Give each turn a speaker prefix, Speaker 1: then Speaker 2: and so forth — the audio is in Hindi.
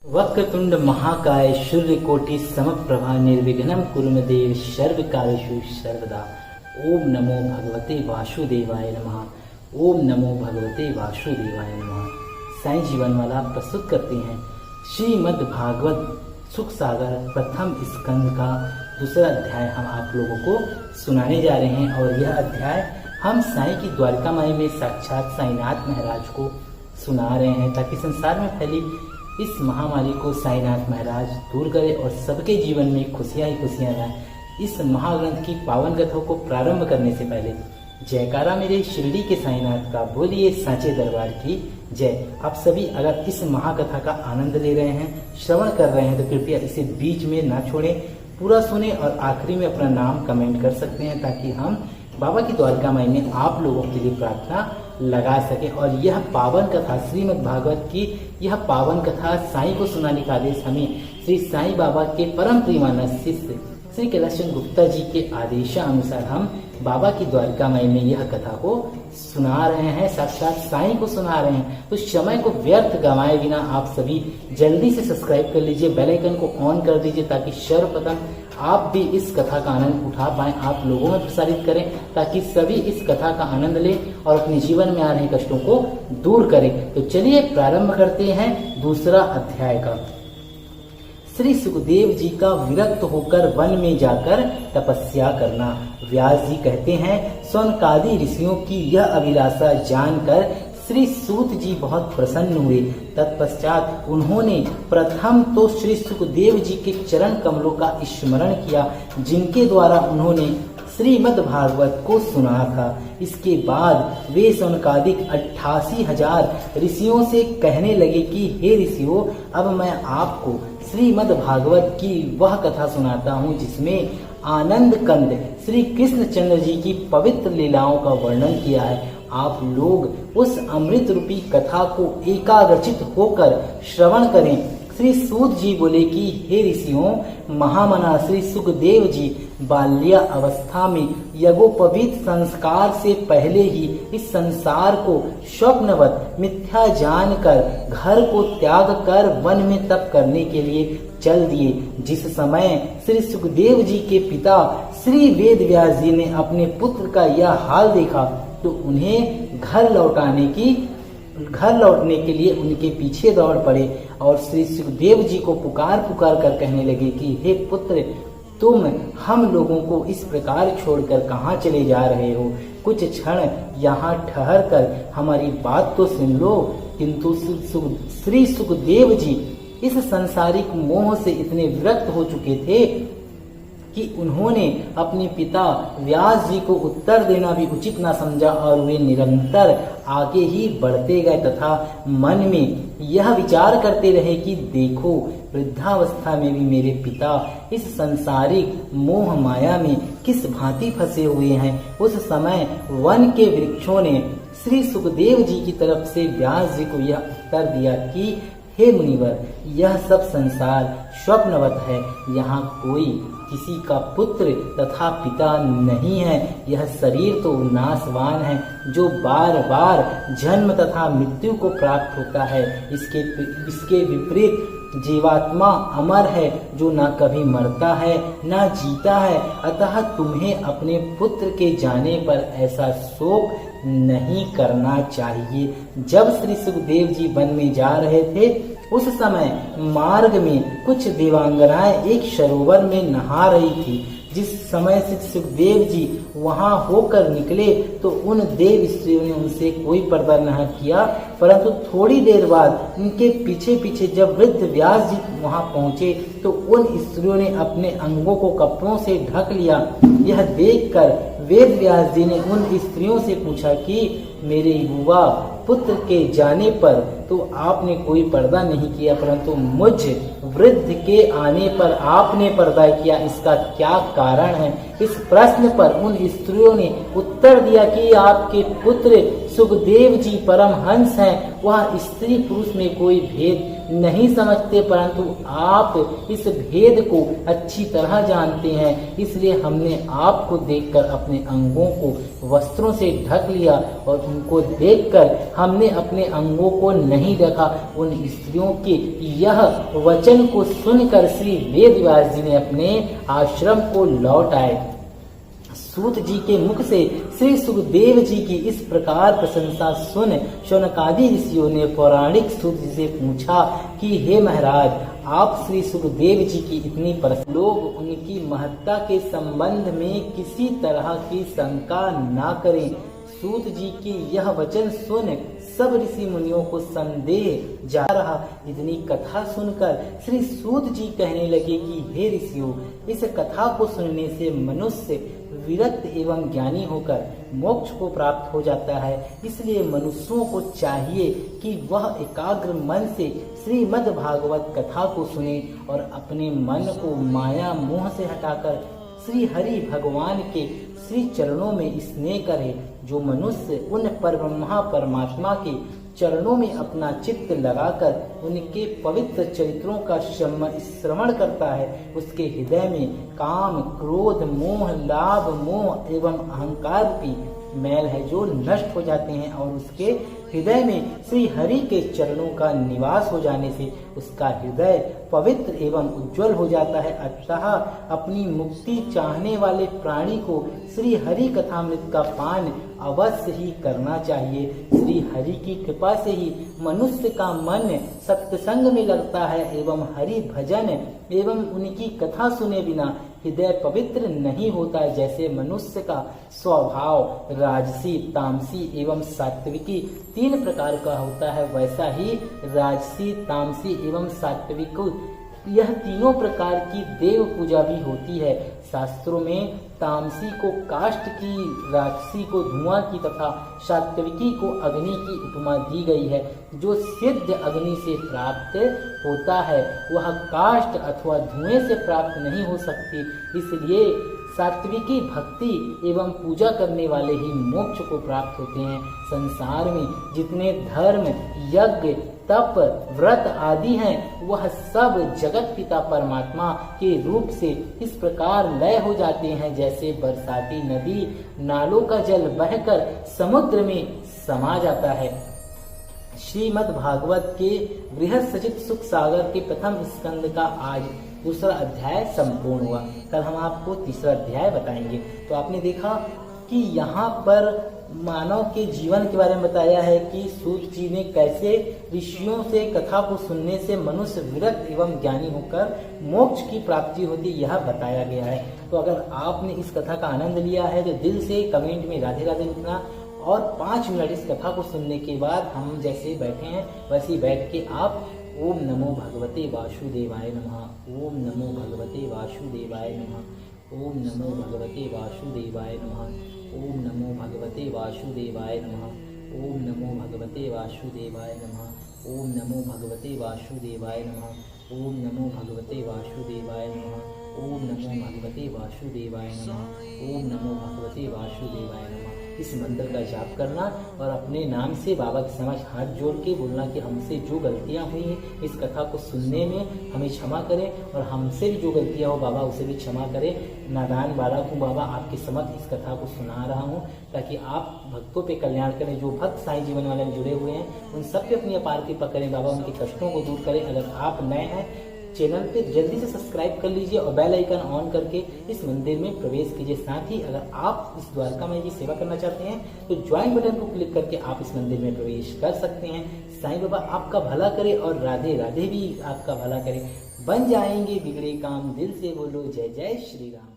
Speaker 1: वक्रतुंड महाकाय सूर्यकोटि समप्रभा निर्विघ्नं कुरु मे देव सर्वकार्येषु सर्वदा। ओम नमो भगवते वासुदेवाय नमः। ओम नमो भगवते वासुदेवाय नमः। साईं जीवनमाला प्रस्तुत करते हैं श्रीमद् भागवत सुख सागर प्रथम स्कंद का दूसरा अध्याय हम आप लोगों को सुनाने जा रहे हैं। और यह अध्याय हम साईं की द्वारका माई में साक्षात साईनाथ महाराज को सुना रहे हैं, ताकि संसार में फैली इस महामारी को साईनाथ महाराज दूर करे और सबके जीवन में खुशियां ही खुशियां लाए। इस महाग्रंथ की पावन कथा को प्रारंभ करने से पहले जयकारा मेरे शिरडी के साईनाथ का बोलिए सांचे दरबार की जय। आप सभी अगर इस महाकथा का आनंद ले रहे हैं, श्रवण कर रहे हैं, तो कृपया इसे बीच में ना छोड़ें, पूरा सुने और आखिरी में अपना नाम कमेंट कर सकते हैं, ताकि हम बाबा की द्वारका माई में आप लोगों के लिए प्रार्थना लगा सके। और यह पावन कथा श्रीमद् भागवत की यह पावन कथा साईं को सुनाने का आदेश हमें श्री साईं बाबा के परम प्रेमानंद शिष्य श्री कैलाश गुप्ता जी के आदेशानुसार हम बाबा की द्वारका माई में यह कथा को सुना रहे हैं, साक्षात साईं को सुना रहे हैं। तो समय को व्यर्थ गंवाए बिना आप सभी जल्दी से सब्सक्राइब कर लीजिए, बेल आइकन को ऑन कर दीजिए, ताकि सर्वप्रथम आप भी इस कथा का आनंद उठा पाएं, आप लोगों में प्रसारित करें, ताकि सभी इस कथा का आनंद लें और अपने जीवन में आ रहे कष्टों को दूर करें। तो चलिए प्रारंभ करते हैं दूसरा अध्याय का। श्री सुखदेव जी का विरक्त होकर वन में जाकर तपस्या करना। व्यास जी कहते हैं, सौनकादि ऋषियों की यह अभिलाषा जानकर श्री सूत जी बहुत प्रसन्न हुए। तत्पश्चात उन्होंने प्रथम तो श्री सुखदेव जी के चरण कमलों का स्मरण किया, जिनके द्वारा उन्होंने श्रीमद् भागवत को सुना था। इसके बाद वे सौनकादिक 88,000 ऋषियों से कहने लगे कि हे ऋषियों, अब मैं आपको श्रीमद् भागवत की वह कथा सुनाता हूँ जिसमें आनंद कंद श्री कृष्णचंद्र जी की पवित्र लीलाओं का वर्णन किया है। आप लोग उस अमृत रूपी कथा को एकाग्रचित होकर श्रवण करें। श्री सूत जी बोले कि हे ऋषियों, महामना श्री सुखदेव जी बाल्या अवस्था में यज्ञोपवीत संस्कार से पहले ही इस संसार को स्वप्नवत मिथ्या जानकर घर को त्याग कर वन में तप करने के लिए चल दिए। जिस समय श्री सुखदेव जी के पिता श्री वेद व्यास जी ने अपने पुत्र का यह हाल देखा, तो उन्हें घर लौटने के लिए उनके पीछे दौड़ पड़े और श्री सुखदेव जी को पुकार कर कहने लगे कि हे पुत्र, तुम हम लोगों को इस प्रकार छोड़कर कहाँ चले जा रहे हो? कुछ क्षण यहाँ ठहर कर हमारी बात तो सुन लो। किंतु श्री सुखदेव जी इस सांसारिक मोह से इतने विरक्त हो चुके थे कि उन्होंने अपने पिता व्यास जी को उत्तर देना भी उचित न समझा और वे निरंतर आगे ही बढ़ते गए तथा मन में यह विचार करते रहे कि देखो, वृद्धावस्था में भी मेरे पिता इस सांसारिक मोह माया में किस भांति फंसे हुए हैं। उस समय वन के वृक्षों ने श्री सुखदेव जी की तरफ से व्यास जी को यह उत्तर दिया कि हे मुनिवर, यह सब संसार स्वप्नवत है, यहाँ कोई किसी का पुत्र तथा पिता नहीं है। यह शरीर तो नाशवान है, जो बार बार जन्म तथा मृत्यु को प्राप्त होता है। इसके विपरीत जीवात्मा अमर है, जो न कभी मरता है न जीता है। अतः तुम्हें अपने पुत्र के जाने पर ऐसा शोक नहीं करना चाहिए। जब श्री सुखदेव जी वन में जा रहे थे, उस समय मार्ग में कुछ देवांगनाएं एक सरोवर में नहा रही थी। जिस समय से सुखदेव जी वहां होकर निकले, तो उन देव स्त्रियों ने उनसे कोई पर्दा न किया, परंतु थोड़ी देर बाद उनके पीछे पीछे जब वृद्ध व्यास जी वहां पहुंचे, तो उन स्त्रियों ने अपने अंगों को कपड़ों से ढक लिया। यह देखकर वेद व्यास जी ने उन स्त्रियों से पूछा कि मेरे युवा पुत्र के जाने पर तो आपने कोई पर्दा नहीं किया, परंतु मुझ वृद्ध के आने पर आपने पर्दा किया, इसका क्या कारण है? इस प्रश्न पर उन स्त्रियों ने उत्तर दिया कि आपके पुत्र सुखदेव जी परमहंस हैं, वह स्त्री पुरुष में कोई भेद नहीं समझते, परंतु आप इस भेद को अच्छी तरह जानते हैं, इसलिए हमने आपको देखकर अपने अंगों को वस्त्रों से ढक लिया और उनको देखकर हमने अपने अंगों को नहीं ढका। उन स्त्रियों के यह वचन को सुनकर श्री वेदव्यास जी ने अपने आश्रम को लौट आए। सूत जी के मुख से श्री सुखदेव जी की इस प्रकार प्रशंसा सुन शौनकादि ऋषियों ने पौराणिक सूत जी से पूछा कि हे महाराज, आप श्री सुखदेव जी की इतनी लोग उनकी महत्ता के संबंध में किसी तरह की शंका ना करें। सूत जी की यह वचन सुन सब ऋषि मुनियों को संदेह जा रहा। इतनी कथा सुनकर श्री सूत जी कहने लगे कि हे ऋषियों, इस कथा को सुनने से मनुष्य विरक्त एवं ज्ञानी होकर मोक्ष को प्राप्त हो जाता है। इसलिए मनुष्यों को चाहिए कि वह एकाग्र मन से श्रीमद् भागवत कथा को सुने और अपने मन को माया मोह से हटाकर श्री हरि भगवान के श्री चरणों में स्नेह करे। जो मनुष्य उन परब्रह्मा परमात्मा के चरणों में अपना चित्त लगाकर उनके पवित्र चरित्रों का श्रवण करता है, उसके हृदय में काम, क्रोध, मोह, लाभ, मोह एवं अहंकार की मैल है जो नष्ट हो जाते हैं और उसके हृदय में श्री हरि के चरणों का निवास हो जाने से उसका हृदय पवित्र एवं उज्जवल हो जाता है। अतः अपनी मुक्ति चाहने वाले प्राणी को श्री हरि कथामृत का पान अवश्य ही करना चाहिए। श्री हरि की कृपा से ही मनुष्य का मन सत्संग में लगता है एवं हरि भजन एवं उनकी कथा सुने बिना हृदय पवित्र नहीं होता। जैसे मनुष्य का स्वभाव राजसी, तामसी एवं सात्विकी 3 प्रकार का होता है, वैसा ही राजसी, तामसी एवं सात्विक यह तीनों प्रकार की देव पूजा भी होती है। शास्त्रों में तामसी को काष्ठ की, राजसी को धुआं की तथा सात्विकी को अग्नि की उपमा दी गई है। जो सिद्ध अग्नि से प्राप्त होता है वह काष्ठ अथवा धुएं से प्राप्त नहीं हो सकती। इसलिए सात्विकी भक्ति एवं पूजा करने वाले ही मोक्ष को प्राप्त होते हैं। संसार में जितने धर्म, यज्ञ, तप, व्रत आदि हैं, वह सब जगत पिता परमात्मा के रूप से इस प्रकार लय हो जाते हैं जैसे बरसाती नदी नालों का जल बहकर समुद्र में समा जाता है। श्रीमद् भागवत के बृहद सचित सुख सागर के प्रथम स्कंद का आज दूसरा अध्याय संपूर्ण हुआ। कल हम आपको तीसरा अध्याय बताएंगे। तो आपने देखा कि यहाँ पर मानव के जीवन के बारे में बताया है कि सूत जी ने कैसे ऋषियों से कथा को सुनने से मनुष्य विरक्त एवं ज्ञानी होकर मोक्ष की प्राप्ति होती, यह बताया गया है। तो अगर आपने इस कथा का आनंद लिया है तो दिल से कमेंट में राधे राधे लिखना और 5 मिनट इस कथा को सुनने के बाद हम जैसे बैठे हैं वैसे ही बैठ के आप ओम नमो भगवते वासुदेवाय नमः, ओम नमो भगवते वासुदेवाय नमः, ओम नमो भगवते वासुदेवाय नमः, ओम नमो भगवते वासुदेवाय नमः, ओम नमो भगवते वासुदेवाय नमः, ओम नमो भगवते वासुदेवाय नमः, ओम नमो भगवते वासुदेवाय नमः, ओम नमो भगवते वासुदेवाय नमः, ओम नमो भगवते वासुदेवाय नमः। इस मंत्र का जाप करना और अपने नाम से बाबा के समक्ष हाथ जोड़ के बोलना कि हमसे जो गलतियां हुई हैं इस कथा को सुनने में हमें क्षमा करें और हमसे भी जो गलतियां हो बाबा उसे भी क्षमा करें। नादान बालक हूँ बाबा, आपके समक्ष इस कथा को सुना रहा हूँ ताकि आप भक्तों पे कल्याण करें। जो भक्त साईं जीवन वाले में जुड़े हुए हैं उन सब पे अपनी अपार कृपा करें बाबा, उनके कष्टों को दूर करें। अगर आप नए हैं चैनल पे जल्दी से सब्सक्राइब कर लीजिए और बेल आइकन ऑन करके इस मंदिर में प्रवेश कीजिए। साथ ही अगर आप इस द्वारका माई की सेवा करना चाहते हैं तो ज्वाइन बटन को क्लिक करके आप इस मंदिर में प्रवेश कर सकते हैं। साईं बाबा आपका भला करे और राधे राधे भी आपका भला करे। बन जाएंगे बिगड़े काम, दिल से बोलो जय जय श्री राम।